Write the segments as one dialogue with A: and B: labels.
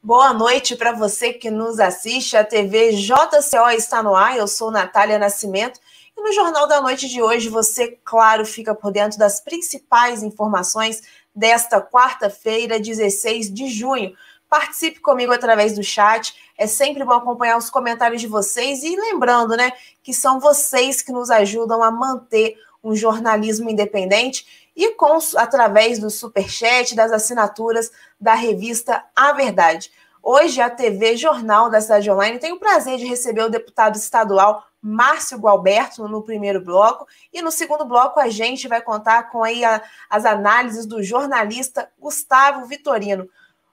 A: Boa noite para você que nos assiste. A TV JCO está no ar. Eu sou Natália Nascimento. E no Jornal da Noite de hoje, você, claro, fica por dentro das principais informações desta quarta-feira, 16 de junho. Participe comigo através do chat. É sempre bom acompanhar os comentários de vocês. E lembrando, né, que são vocês que nos ajudam a manter um jornalismo independente e através do superchat, das assinaturas da revista A Verdade. Hoje, a TV Jornal da Cidade Online tem o prazer de receber o deputado estadual Márcio Gualberto no primeiro bloco, e no segundo bloco a gente vai contar com aí as análises do jornalista Gustavo Vitorino.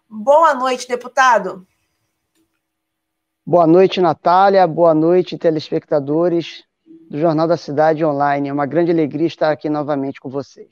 A: Boa noite, deputado.
B: Boa noite, Natália. Boa noite, telespectadores do Jornal da Cidade Online. É uma grande alegria estar aqui novamente com vocês.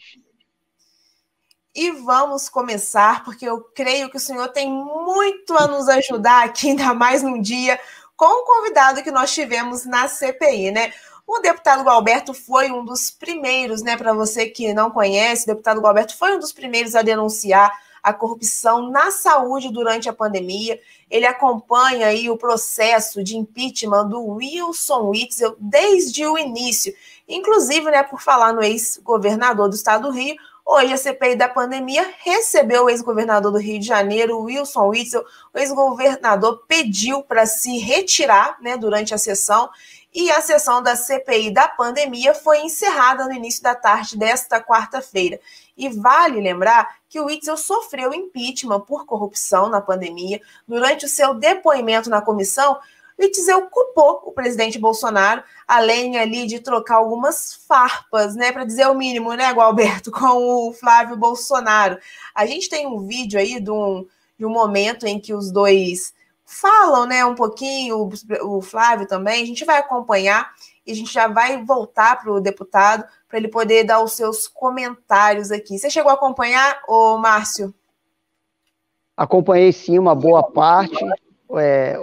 A: E vamos começar, porque eu creio que o senhor tem muito a nos ajudar aqui, ainda mais num dia, com o convidado que nós tivemos na CPI, né? O deputado Gualberto foi um dos primeiros, né? Para você que não conhece, o deputado Gualberto foi um dos primeiros a denunciar a corrupção na saúde durante a pandemia. Ele acompanha aí o processo de impeachment do Wilson Witzel desde o início. Inclusive, né, por falar no ex-governador do estado do Rio, hoje a CPI da pandemia recebeu o ex-governador do Rio de Janeiro, Wilson Witzel. O ex-governador pediu para se retirar, né, durante a sessão, e a sessão da CPI da pandemia foi encerrada no início da tarde desta quarta-feira. E vale lembrar que o Witzel sofreu impeachment por corrupção na pandemia. Durante o seu depoimento na comissão, Witzel culpou o presidente Bolsonaro, além ali de trocar algumas farpas, né, para dizer o mínimo, né, Gualberto, com o Flávio Bolsonaro. A gente tem um vídeo aí de um momento em que os dois falam, né, um pouquinho, o Flávio também. A gente vai acompanhar e a gente já vai voltar para o deputado para ele poder dar os seus comentários aqui. Você chegou a acompanhar, ô Márcio?
B: Acompanhei sim, uma boa parte.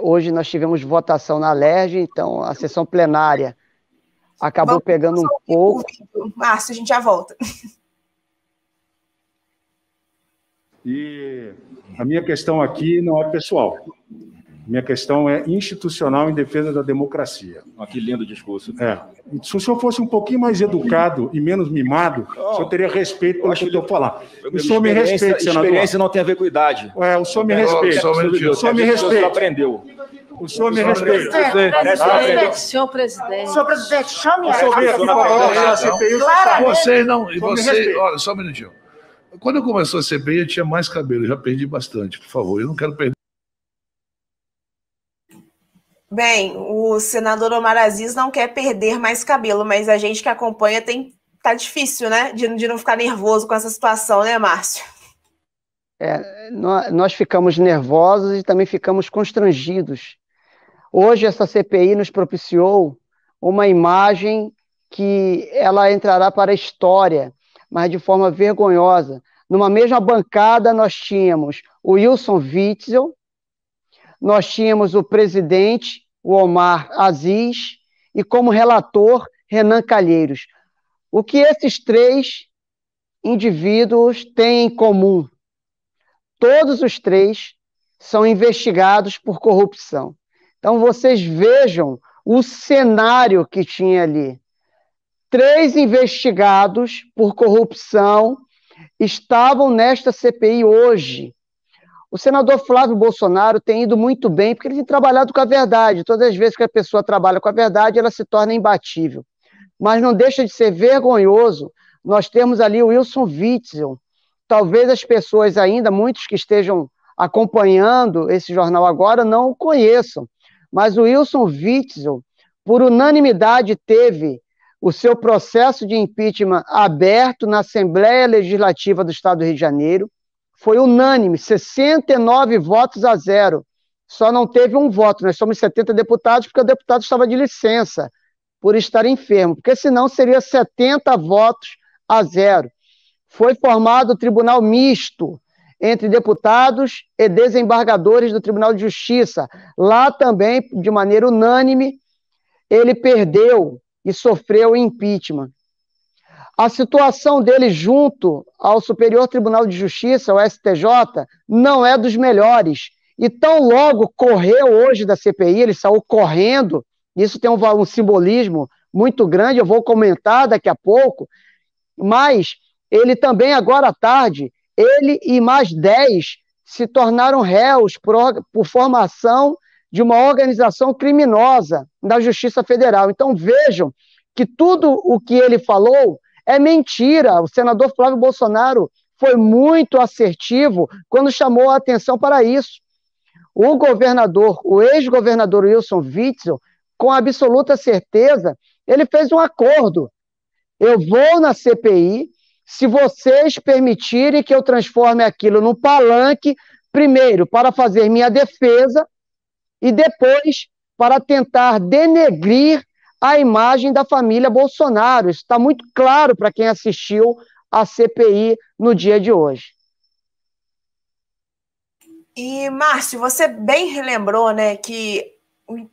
B: Hoje nós tivemos votação na LERJ, então a sessão plenária acabou pegando um pouco.
A: Márcio, a gente já volta.
C: E a minha questão aqui não é pessoal. Minha questão é institucional em defesa da democracia.
D: Que lindo discurso.
C: Se o senhor fosse um pouquinho mais educado e menos mimado, o senhor teria respeito pelo que eu estou falando. O senhor me respeita, senador.
D: Experiência não tem a ver com idade.
C: O senhor me respeita. O senhor me respeita.
D: Aprendeu.
C: O senhor me respeita.
E: Senhor presidente.
F: Senhor presidente, chame
C: a
F: Vocês não... Olha, só um minutinho. Quando começou a CPI, eu tinha mais cabelo. Eu já perdi bastante, por favor. Eu não quero perder.
A: Bem, o senador Omar Aziz não quer perder mais cabelo, mas a gente que acompanha tá difícil, né? De não ficar nervoso com essa situação, né, Márcio?
B: Nós ficamos nervosos e também ficamos constrangidos. Hoje essa CPI nos propiciou uma imagem que ela entrará para a história, mas de forma vergonhosa. Numa mesma bancada nós tínhamos o Wilson Witzel, nós tínhamos o presidente, o Omar Aziz, e como relator, Renan Calheiros. O que esses três indivíduos têm em comum? Todos os três são investigados por corrupção. Então, vocês vejam o cenário que tinha ali. 3 investigados por corrupção estavam nesta CPI hoje. O senador Flávio Bolsonaro tem ido muito bem, porque ele tem trabalhado com a verdade. Todas as vezes que a pessoa trabalha com a verdade, ela se torna imbatível. Mas não deixa de ser vergonhoso nós termos ali o Wilson Witzel. Talvez as pessoas ainda, muitos que estejam acompanhando esse jornal agora, não o conheçam. Mas o Wilson Witzel, por unanimidade, teve o seu processo de impeachment aberto na Assembleia Legislativa do Estado do Rio de Janeiro. Foi unânime, 69 votos a 0. Só não teve um voto. Nós somos 70 deputados porque o deputado estava de licença por estar enfermo, porque senão seria 70 votos a 0. Foi formado o tribunal misto entre deputados e desembargadores do Tribunal de Justiça. Lá também, de maneira unânime, ele perdeu e sofreu impeachment. A situação dele junto ao Superior Tribunal de Justiça, o STJ, não é dos melhores. e tão logo correu hoje da CPI, ele saiu correndo, isso tem um simbolismo muito grande, eu vou comentar daqui a pouco, mas ele também, agora à tarde, ele e mais 10 se tornaram réus por formação de uma organização criminosa da Justiça Federal. Então vejam que tudo o que ele falou é mentira. O senador Flávio Bolsonaro foi muito assertivo quando chamou a atenção para isso. O ex-governador Wilson Witzel, com absoluta certeza, ele fez um acordo. Eu vou na CPI, se vocês permitirem que eu transforme aquilo num palanque, primeiro para fazer minha defesa e depois para tentar denegrir a imagem da família Bolsonaro. Isso está muito claro para quem assistiu à CPI no dia de hoje.
A: E, Márcio, você bem relembrou, né, que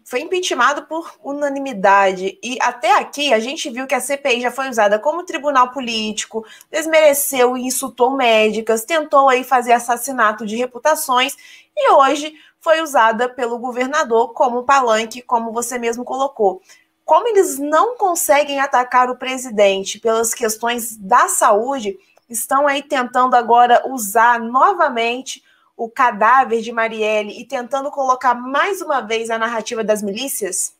A: foi impeachmentado por unanimidade. E até aqui a gente viu que a CPI já foi usada como tribunal político, desmereceu e insultou médicas, tentou aí fazer assassinato de reputações e hoje foi usada pelo governador como palanque, como você mesmo colocou. Como eles não conseguem atacar o presidente pelas questões da saúde, estão aí tentando agora usar novamente o cadáver de Marielle e tentando colocar mais uma vez a narrativa das milícias?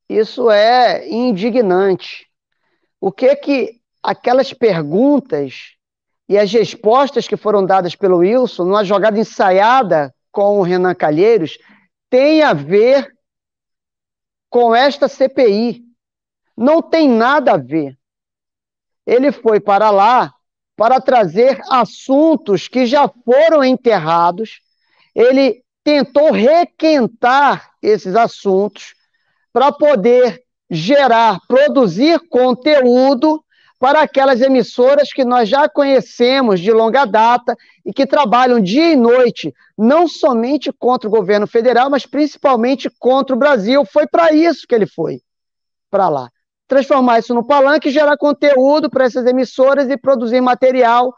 B: Isso é indignante. O que aquelas perguntas e as respostas que foram dadas pelo Wilson, numa jogada ensaiada com o Renan Calheiros, tem a ver com esta CPI? Não tem nada a ver. Ele foi para lá para trazer assuntos que já foram enterrados, ele tentou requentar esses assuntos para poder produzir conteúdo para aquelas emissoras que nós já conhecemos de longa data e que trabalham dia e noite, não somente contra o governo federal, mas principalmente contra o Brasil. Foi para isso que ele foi para lá. Transformar isso no palanque, gerar conteúdo para essas emissoras e produzir material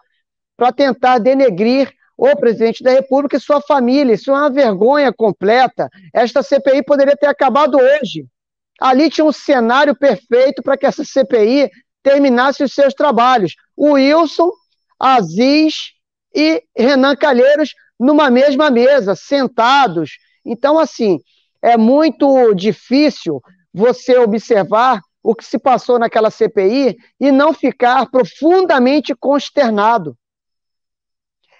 B: para tentar denegrir o presidente da República e sua família. Isso é uma vergonha completa. Esta CPI poderia ter acabado hoje. Ali tinha um cenário perfeito para que essa CPI terminasse os seus trabalhos. O Wilson, Aziz e Renan Calheiros numa mesma mesa, sentados. Então, assim, é muito difícil você observar o que se passou naquela CPI e não ficar profundamente consternado.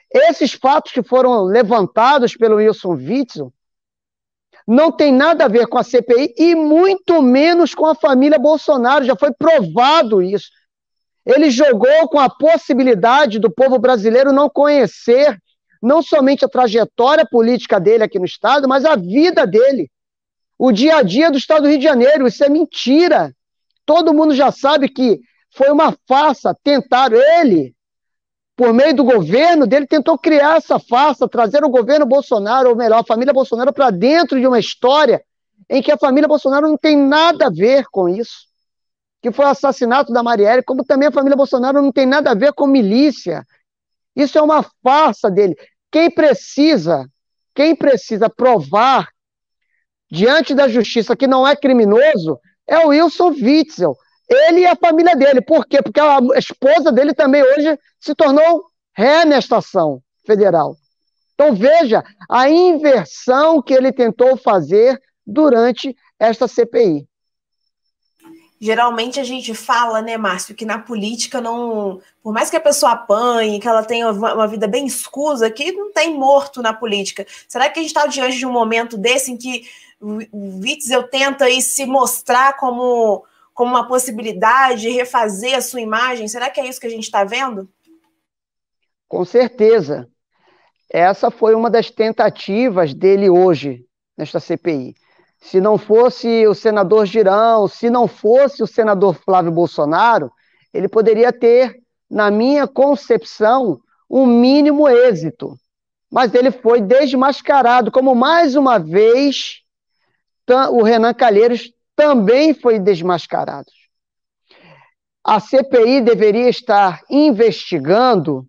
B: Esses fatos que foram levantados pelo Wilson Witzel não tem nada a ver com a CPI e muito menos com a família Bolsonaro, já foi provado isso. Ele jogou com a possibilidade do povo brasileiro não conhecer não somente a trajetória política dele aqui no Estado, mas a vida dele, o dia a dia do Estado do Rio de Janeiro. Isso é mentira. Todo mundo já sabe que foi uma farsa. Tentaram ele, por meio do governo dele, tentou criar essa farsa, trazer o governo Bolsonaro, ou melhor, a família Bolsonaro, para dentro de uma história em que a família Bolsonaro não tem nada a ver com isso, que foi o assassinato da Marielle, como também a família Bolsonaro não tem nada a ver com milícia. Isso é uma farsa dele. Quem precisa provar diante da justiça que não é criminoso é o Wilson Witzel. Ele e a família dele. Por quê? Porque a esposa dele também hoje se tornou ré nesta ação federal. Então veja a inversão que ele tentou fazer durante esta CPI.
A: Geralmente a gente fala, né, Márcio, que na política não... Por mais que a pessoa apanhe, que ela tenha uma vida bem escusa, que não tem morto na política. Será que a gente está diante de um momento desse em que o Witzel tenta aí se mostrar como uma possibilidade de refazer a sua imagem? Será que é isso que a gente está vendo?
B: Com certeza. Essa foi uma das tentativas dele hoje, nesta CPI. Se não fosse o senador Girão, se não fosse o senador Flávio Bolsonaro, ele poderia ter, na minha concepção, um mínimo êxito. Mas ele foi desmascarado, como mais uma vez o Renan Calheiros também foi desmascarado. A CPI deveria estar investigando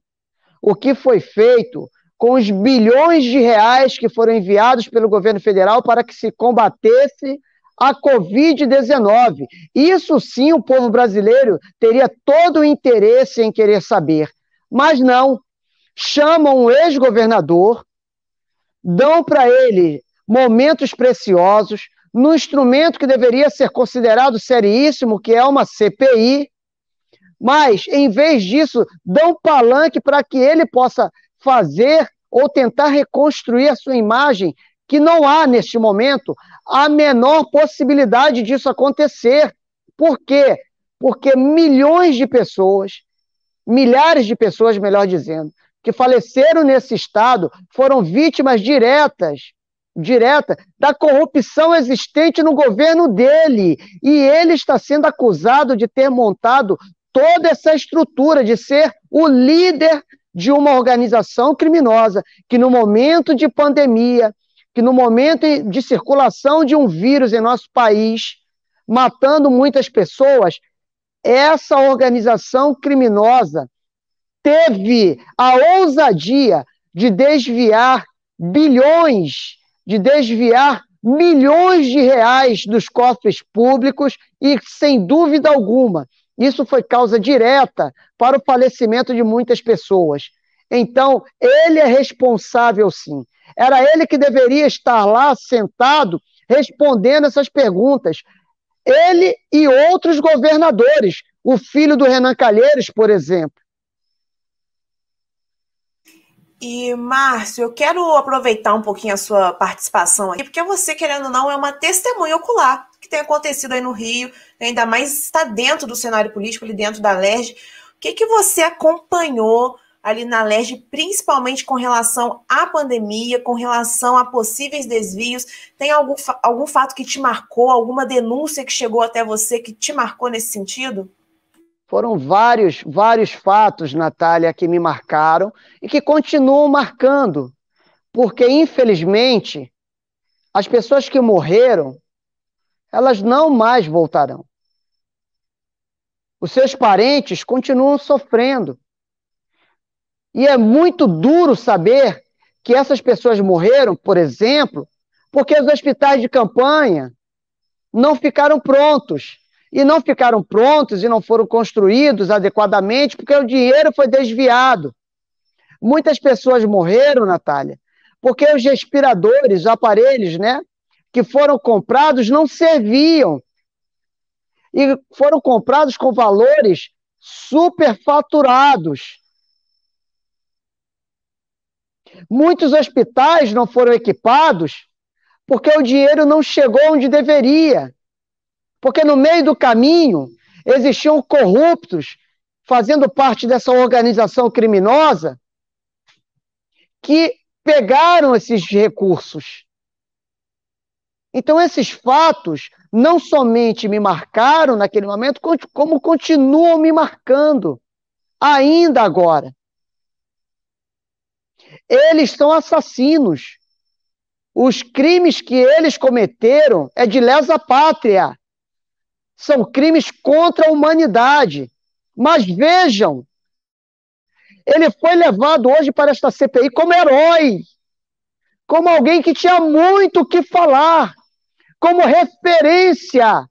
B: o que foi feito com os bilhões de reais que foram enviados pelo governo federal para que se combatesse a Covid-19. Isso sim o povo brasileiro teria todo o interesse em querer saber. Mas não, chamam um ex-governador, dão para ele momentos preciosos, no instrumento que deveria ser considerado seríssimo, que é uma CPI, mas, em vez disso, dão palanque para que ele possa fazer ou tentar reconstruir a sua imagem, que não há, neste momento, a menor possibilidade disso acontecer. Por quê? Porque milhões de pessoas, milhares de pessoas, melhor dizendo, que faleceram nesse estado foram vítimas direta da corrupção existente no governo dele. E ele está sendo acusado de ter montado toda essa estrutura, de ser o líder de uma organização criminosa, que no momento de pandemia, que no momento de circulação de um vírus em nosso país, matando muitas pessoas, essa organização criminosa teve a ousadia de desviar bilhões, de desviar milhões de reais dos cofres públicos e, sem dúvida alguma, isso foi causa direta para o falecimento de muitas pessoas. Então, ele é responsável, sim. Era ele que deveria estar lá sentado respondendo essas perguntas. Ele e outros governadores, o filho do Renan Calheiros, por exemplo.
A: E, Márcio, eu quero aproveitar um pouquinho a sua participação aqui, porque você, querendo ou não, é uma testemunha ocular que tem acontecido aí no Rio, ainda mais está dentro do cenário político, ali dentro da LERJ. O que você acompanhou ali na LERJ, principalmente com relação à pandemia, com relação a possíveis desvios? Tem algum fato que te marcou, alguma denúncia que chegou até você que te marcou nesse sentido?
B: Foram vários fatos, Natália, que me marcaram e que continuam marcando, porque, infelizmente, as pessoas que morreram, elas não mais voltarão. Os seus parentes continuam sofrendo. E é muito duro saber que essas pessoas morreram, por exemplo, porque os hospitais de campanha não ficaram prontos. E não ficaram prontos e não foram construídos adequadamente porque o dinheiro foi desviado. Muitas pessoas morreram, Natália, porque os respiradores, os aparelhos, né, que foram comprados não serviam. E foram comprados com valores superfaturados. Muitos hospitais não foram equipados porque o dinheiro não chegou onde deveria. Porque no meio do caminho existiam corruptos fazendo parte dessa organização criminosa que pegaram esses recursos. Então esses fatos não somente me marcaram naquele momento, como continuam me marcando ainda agora. Eles são assassinos. Os crimes que eles cometeram é de lesa pátria. São crimes contra a humanidade. Mas vejam, ele foi levado hoje para esta CPI como herói, como alguém que tinha muito o que falar, como referência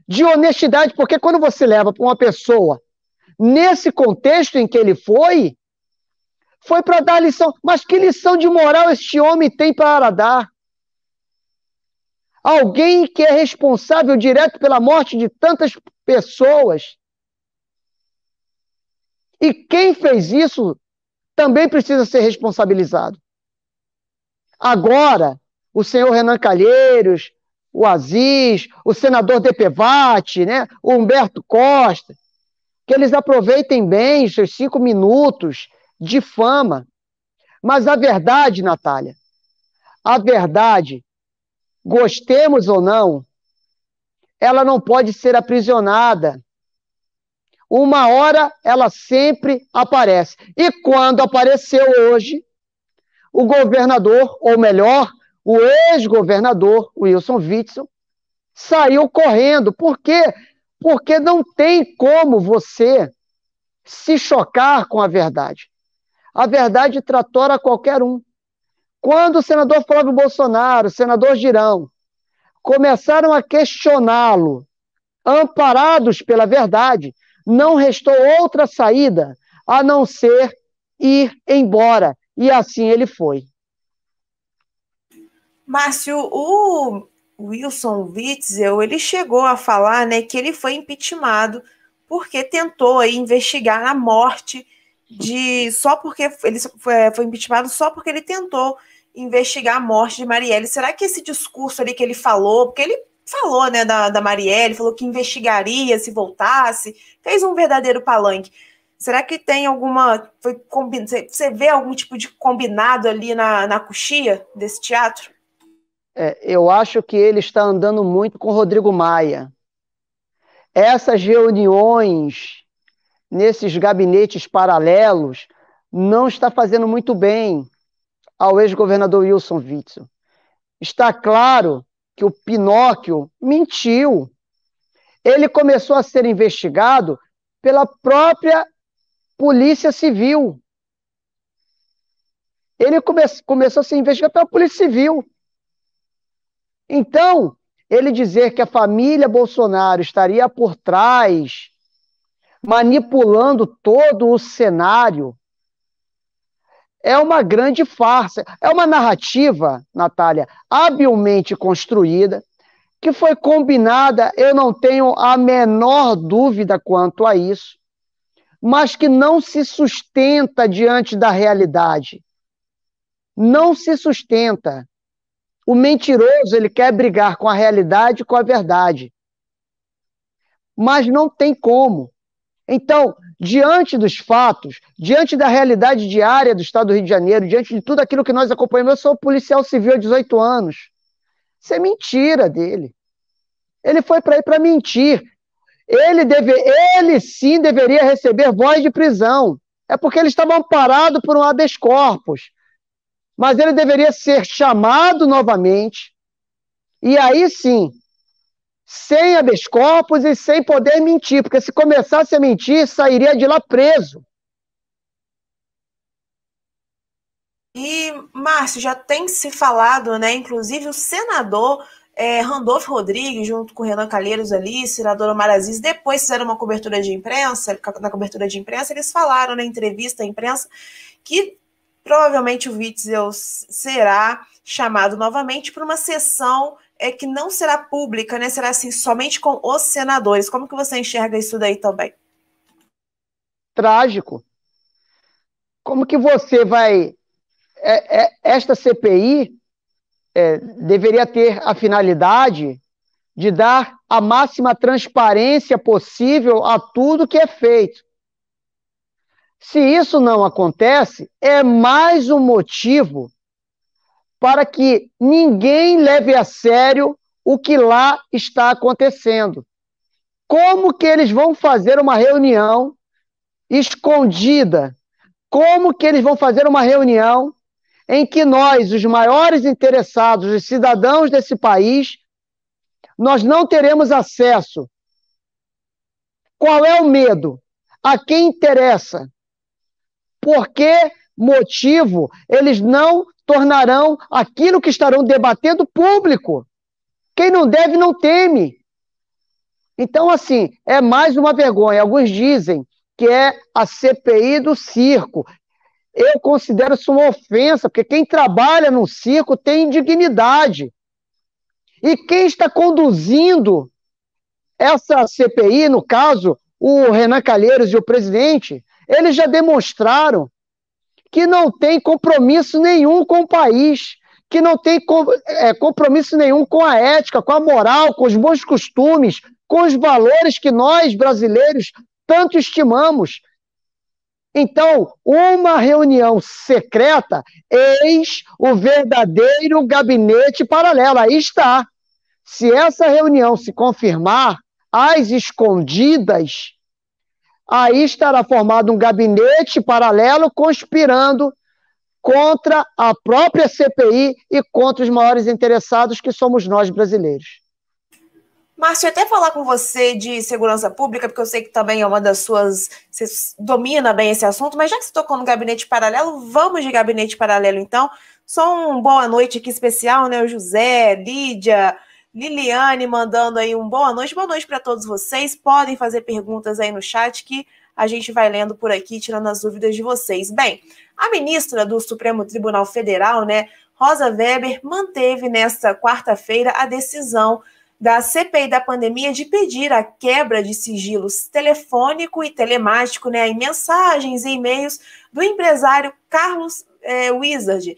B: de honestidade, porque quando você leva para uma pessoa, nesse contexto em que ele foi para dar lição. Mas que lição de moral este homem tem para dar? Alguém que é responsável direto pela morte de tantas pessoas. E quem fez isso também precisa ser responsabilizado. Agora, o senhor Renan Calheiros, o Aziz, o senador Depevate, né, o Humberto Costa, que eles aproveitem bem os seus 5 minutos de fama. Mas a verdade, Natália, a verdade, gostemos ou não, ela não pode ser aprisionada. Uma hora ela sempre aparece. E quando apareceu hoje, o governador, ou melhor, o ex-governador, Wilson Witzel, saiu correndo. Por quê? Porque não tem como você se chocar com a verdade. A verdade tratora qualquer um. Quando o senador Flávio Bolsonaro, o senador Girão, começaram a questioná-lo, amparados pela verdade, não restou outra saída a não ser ir embora. E assim ele foi.
A: Márcio, o Wilson Witzel, ele chegou a falar, né, que ele foi impeachmentado porque tentou aí investigar a morte só porque ele foi impeachmentado só porque ele tentou investigar a morte de Marielle. Será que esse discurso ali que ele falou, porque ele falou, né, da Marielle, falou que investigaria se voltasse, fez um verdadeiro palanque. Será que tem você vê algum tipo de combinado ali na coxia desse teatro?
B: Eu acho que ele está andando muito com Rodrigo Maia. Essas reuniões nesses gabinetes paralelos não está fazendo muito bem ao ex-governador Wilson Witzel. Está claro que o Pinóquio mentiu. Ele começou a ser investigado pela própria Polícia Civil. Ele começou a ser investigado pela Polícia Civil. Então, ele dizer que a família Bolsonaro estaria por trás, manipulando todo o cenário, é uma grande farsa. É uma narrativa, Natália, habilmente construída, que foi combinada, eu não tenho a menor dúvida quanto a isso, mas que não se sustenta diante da realidade. Não se sustenta. O mentiroso, ele quer brigar com a realidade e com a verdade. Mas não tem como. Então, diante dos fatos, diante da realidade diária do Estado do Rio de Janeiro, diante de tudo aquilo que nós acompanhamos, eu sou policial civil há 18 anos. Isso é mentira dele. Ele foi para aí para mentir. Ele sim deveria receber voz de prisão. É porque ele estava amparado por um habeas corpus. Mas ele deveria ser chamado novamente, e aí sim, sem habeas corpus e sem poder mentir, porque se começasse a mentir, sairia de lá preso.
A: E, Márcio, já tem se falado, né? Inclusive o senador Randolfo Rodrigues, junto com o Renan Calheiros ali, senador Omar Aziz, depois fizeram uma cobertura de imprensa, na cobertura de imprensa, eles falaram na entrevista à imprensa que provavelmente o Witzel será chamado novamente para uma sessão que não será pública, né? Será assim, somente com os senadores. Como que você enxerga isso daí também?
B: Trágico. Como que você vai... esta CPI deveria ter a finalidade de dar a máxima transparência possível a tudo que é feito. Se isso não acontece, é mais um motivo para que ninguém leve a sério o que lá está acontecendo. Como que eles vão fazer uma reunião escondida? Como que eles vão fazer uma reunião em que nós, os maiores interessados, os cidadãos desse país, nós não teremos acesso? Qual é o medo? A quem interessa? Por que motivo eles não tornarão aquilo que estarão debatendo público? Quem não deve, não teme. Então, assim, é mais uma vergonha. Alguns dizem que é a CPI do circo. Eu considero isso uma ofensa, porque quem trabalha no circo tem dignidade. E quem está conduzindo essa CPI, no caso, o Renan Calheiros e o presidente, eles já demonstraram que não tem compromisso nenhum com o país, que não tem compromisso nenhum com a ética, com a moral, com os bons costumes, com os valores que nós, brasileiros, tanto estimamos. Então, uma reunião secreta, eis o verdadeiro gabinete paralelo. Aí está. Se essa reunião se confirmar, às escondidas, aí estará formado um gabinete paralelo conspirando contra a própria CPI e contra os maiores interessados, que somos nós, brasileiros.
A: Márcio, até falar com você de segurança pública, porque eu sei que também é uma das suas... Você domina bem esse assunto, mas já que você tocou no gabinete paralelo, vamos de gabinete paralelo, então. Só um boa noite aqui especial, né? O José, Lídia, Liliane mandando aí um boa noite. Boa noite para todos vocês. Podem fazer perguntas aí no chat que a gente vai lendo por aqui, tirando as dúvidas de vocês. Bem, a ministra do Supremo Tribunal Federal, né, Rosa Weber, manteve nesta quarta-feira a decisão da CPI da pandemia de pedir a quebra de sigilos telefônico e telemático, né, em mensagens e e-mails do empresário Carlos Wizard.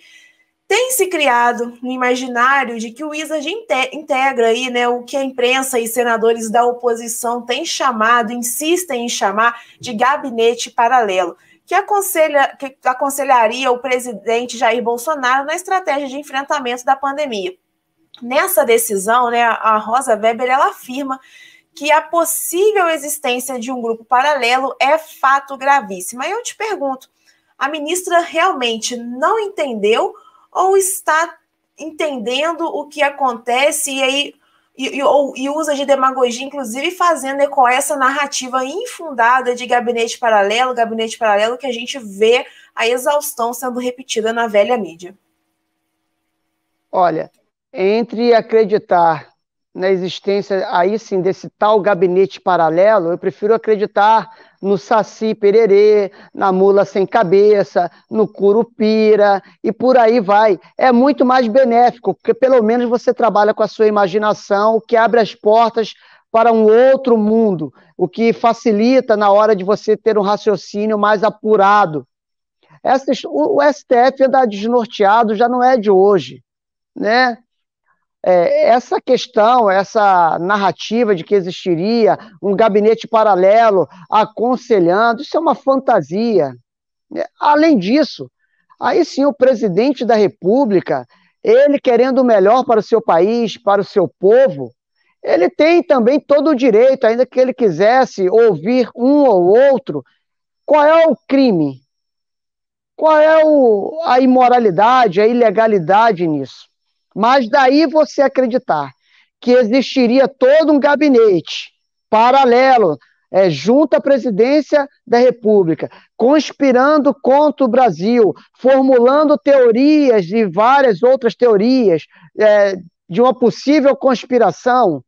A: Tem se criado no imaginário de que o Wizard integra aí, né, o que a imprensa e senadores da oposição têm chamado, insistem em chamar de gabinete paralelo, que aconselharia o presidente Jair Bolsonaro na estratégia de enfrentamento da pandemia. Nessa decisão, né, a Rosa Weber ela afirma que a possível existência de um grupo paralelo é fato gravíssimo. Aí eu te pergunto, a ministra realmente não entendeu ou está entendendo o que acontece e aí e usa de demagogia, inclusive fazendo eco essa narrativa infundada de gabinete paralelo que a gente vê a exaustão sendo repetida na velha mídia?
B: Olha, entre acreditar na existência, aí sim, desse tal gabinete paralelo, eu prefiro acreditar no Saci Pererê, na Mula Sem Cabeça, no Curupira, e por aí vai. É muito mais benéfico, porque pelo menos você trabalha com a sua imaginação, o que abre as portas para um outro mundo, o que facilita na hora de você ter um raciocínio mais apurado. O STF anda desnorteado, já não é de hoje, né? Essa questão, essa narrativa de que existiria um gabinete paralelo aconselhando, isso é uma fantasia. Além disso, aí sim o presidente da República, ele querendo o melhor para o seu país, para o seu povo, ele tem também todo o direito, ainda que ele quisesse ouvir um ou outro, qual é o crime? Qual é a imoralidade, a ilegalidade nisso? Mas daí você acreditar que existiria todo um gabinete paralelo, junto à presidência da República, conspirando contra o Brasil, formulando teorias e várias outras teorias de uma possível conspiração,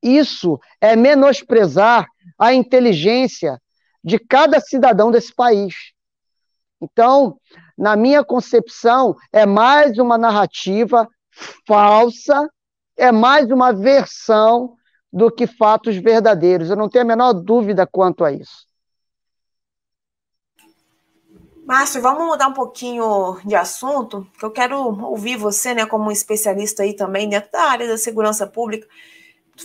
B: isso é menosprezar a inteligência de cada cidadão desse país. Então, na minha concepção, é mais uma narrativa falsa, é mais uma versão do que fatos verdadeiros. Eu não tenho a menor dúvida quanto a isso.
A: Márcio, vamos mudar um pouquinho de assunto, que eu quero ouvir você, né, como um especialista aí também dentro da área da segurança pública.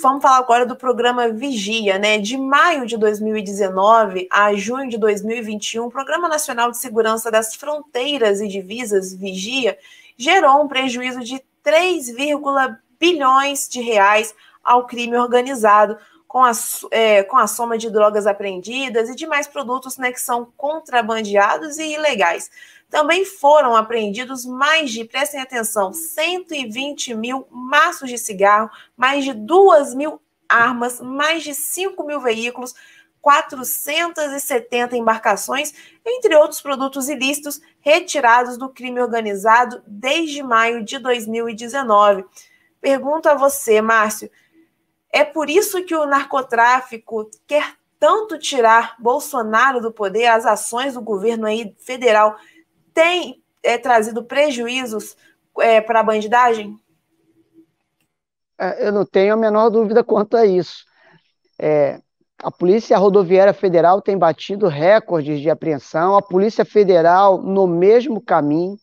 A: Vamos falar agora do programa Vigia, né? De maio de 2019 a junho de 2021, o Programa Nacional de Segurança das Fronteiras e Divisas, Vigia, gerou um prejuízo de 3, bilhões de reais ao crime organizado, com a soma de drogas apreendidas e demais produtos, né, que são contrabandeados e ilegais. Também foram apreendidos prestem atenção, 120 mil maços de cigarro, mais de 2 mil armas, mais de 5 mil veículos, 470 embarcações, entre outros produtos ilícitos retirados do crime organizado desde maio de 2019. Pergunto a você, Márcio, é por isso que o narcotráfico quer tanto tirar Bolsonaro do poder? As ações do governo aí federal têm trazido prejuízos para a bandidagem?
B: Eu não tenho a menor dúvida quanto a isso. A Polícia Rodoviária Federal tem batido recordes de apreensão, a Polícia Federal no mesmo caminho.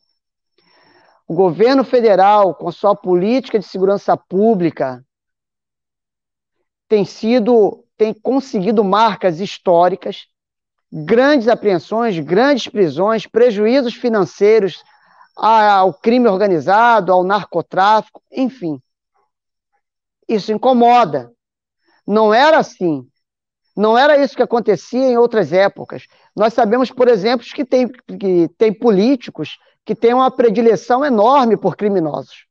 B: O governo federal, com sua política de segurança pública, tem conseguido marcas históricas, grandes apreensões, grandes prisões, prejuízos financeiros ao crime organizado, ao narcotráfico, enfim. Isso incomoda. Não era assim. Não era isso que acontecia em outras épocas. Nós sabemos, por exemplo, que tem políticos que têm uma predileção enorme por criminosos.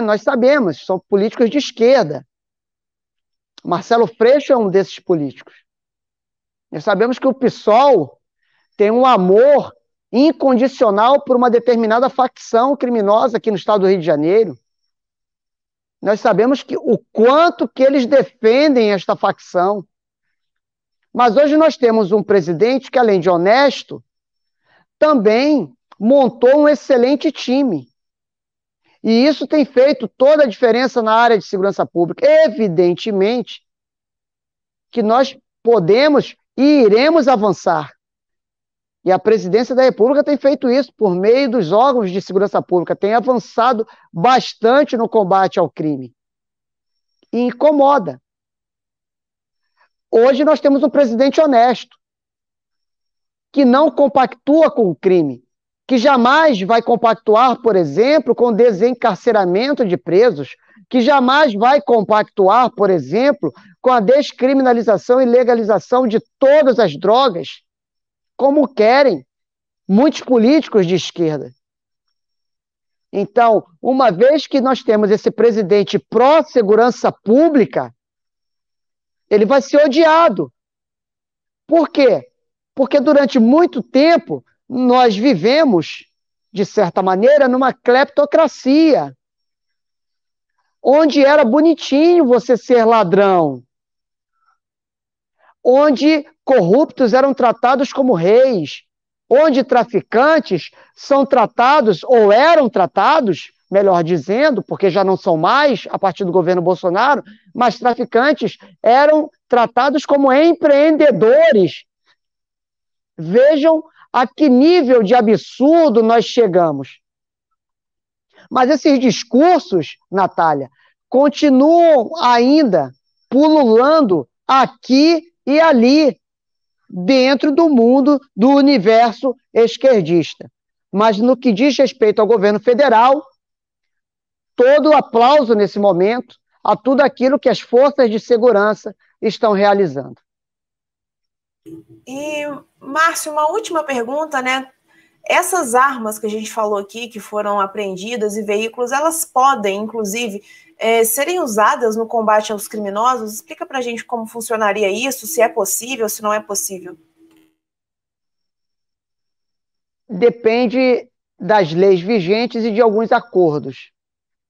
B: Nós sabemos, são políticos de esquerda. Marcelo Freixo é um desses políticos. Nós sabemos que o PSOL tem um amor incondicional por uma determinada facção criminosa aqui no estado do Rio de Janeiro. Nós sabemos que o quanto que eles defendem esta facção. Mas hoje nós temos um presidente que, além de honesto, também montou um excelente time. E isso tem feito toda a diferença na área de segurança pública. Evidentemente que nós podemos e iremos avançar. E a presidência da República tem feito isso por meio dos órgãos de segurança pública, tem avançado bastante no combate ao crime. E incomoda. Hoje nós temos um presidente honesto, que não compactua com o crime, que jamais vai compactuar, por exemplo, com o desencarceramento de presos, que jamais vai compactuar, por exemplo, com a descriminalização e legalização de todas as drogas, como querem muitos políticos de esquerda. Então, uma vez que nós temos esse presidente pró-segurança pública, ele vai ser odiado. Por quê? Porque durante muito tempo nós vivemos, de certa maneira, numa cleptocracia, onde era bonitinho você ser ladrão, onde corruptos eram tratados como reis, onde traficantes são tratados, ou eram tratados, melhor dizendo, porque já não são mais, a partir do governo Bolsonaro, mas traficantes eram tratados como empreendedores. Vejam a que nível de absurdo nós chegamos. Mas esses discursos, Natália, continuam ainda pululando aqui e ali, dentro do mundo do universo esquerdista. Mas no que diz respeito ao governo federal, todo o aplauso nesse momento a tudo aquilo que as forças de segurança estão realizando.
A: E, Márcio, uma última pergunta, né? Essas armas que a gente falou aqui, que foram apreendidas, e veículos, elas podem, inclusive, serem usadas no combate aos criminosos? Explica pra gente como funcionaria isso, se é possível, se não é possível.
B: Depende das leis vigentes e de alguns acordos,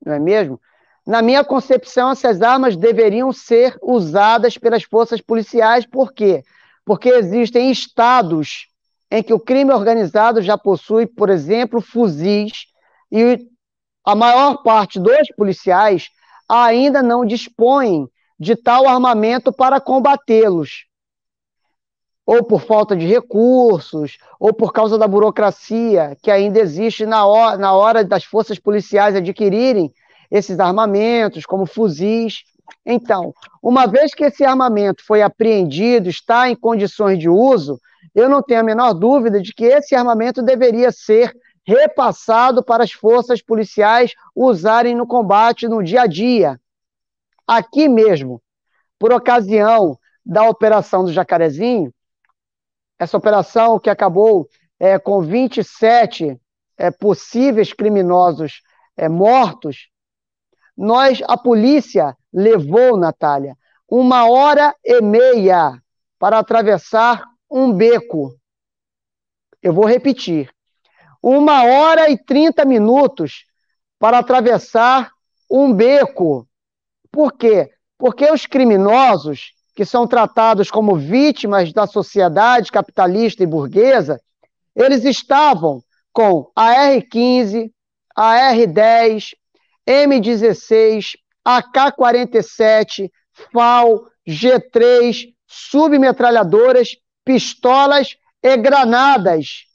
B: não é mesmo? Na minha concepção, essas armas deveriam ser usadas pelas forças policiais. Por quê? Porque existem estados em que o crime organizado já possui, por exemplo, fuzis, e a maior parte dos policiais ainda não dispõem de tal armamento para combatê-los, ou por falta de recursos, ou por causa da burocracia que ainda existe na hora das forças policiais adquirirem esses armamentos, como fuzis. Então, uma vez que esse armamento foi apreendido, está em condições de uso, eu não tenho a menor dúvida de que esse armamento deveria ser repassado para as forças policiais usarem no combate no dia a dia. Aqui mesmo, por ocasião da Operação do Jacarezinho, essa operação que acabou com 27 possíveis criminosos mortos, a polícia levou, Natália, 1h30 para atravessar um beco. Eu vou repetir. 1h30 para atravessar um beco. Por quê? Porque os criminosos, que são tratados como vítimas da sociedade capitalista e burguesa, eles estavam com a R15, a R10, M16, AK-47, FAL, G3, submetralhadoras, pistolas e granadas.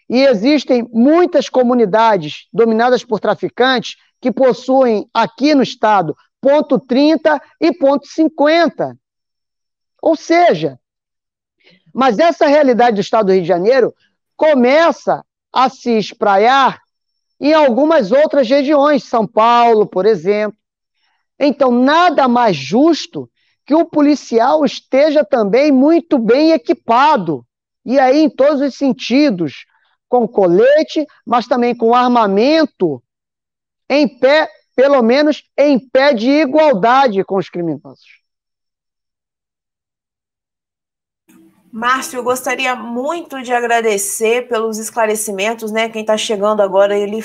B: E existem muitas comunidades dominadas por traficantes que possuem aqui no estado .30 e .50. Ou seja, mas essa realidade do estado do Rio de Janeiro começa a se espraiar em algumas outras regiões, São Paulo, por exemplo. Então, nada mais justo que o policial esteja também muito bem equipado, e aí em todos os sentidos, com colete, mas também com armamento, em pé, pelo menos em pé de igualdade com os criminosos.
A: Márcio, eu gostaria muito de agradecer pelos esclarecimentos, né? Quem está chegando agora, ele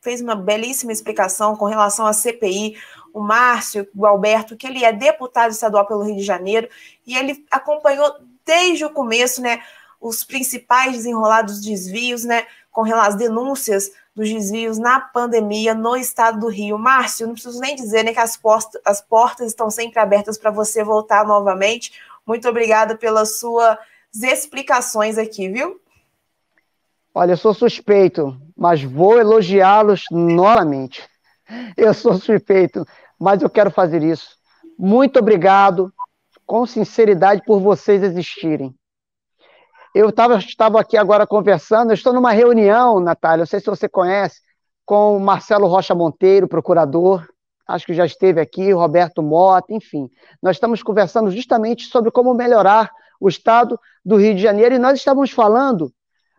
A: fez uma belíssima explicação com relação à CPI. O Márcio, o Alberto, que ele é deputado estadual pelo Rio de Janeiro, e ele acompanhou desde o começo, né, os principais desenrolados desvios, né, com relação às denúncias dos desvios na pandemia no estado do Rio. Márcio, não preciso nem dizer, né, que as portas estão sempre abertas para você voltar novamente. Muito obrigada pelas suas explicações aqui, viu?
B: Olha, eu sou suspeito, mas vou elogiá-los novamente. Eu sou suspeito, mas eu quero fazer isso. Muito obrigado, com sinceridade, por vocês existirem. Eu estava aqui agora conversando, eu estou numa reunião, Natália, não sei se você conhece, com o Marcelo Rocha Monteiro, procurador, acho que já esteve aqui, o Roberto Mota, enfim. Nós estamos conversando justamente sobre como melhorar o estado do Rio de Janeiro, e nós estávamos falando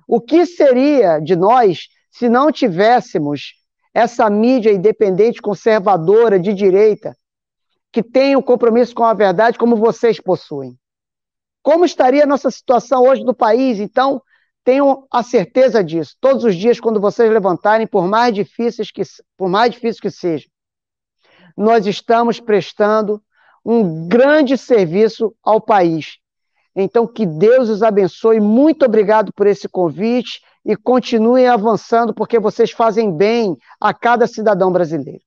B: o que seria de nós se não tivéssemos essa mídia independente, conservadora, de direita, que tem um compromisso com a verdade como vocês possuem. Como estaria a nossa situação hoje do país? Então, tenham a certeza disso. Todos os dias, quando vocês levantarem, por mais difícil que seja, nós estamos prestando um grande serviço ao país. Então, que Deus os abençoe. Muito obrigado por esse convite e continuem avançando, porque vocês fazem bem a cada cidadão brasileiro.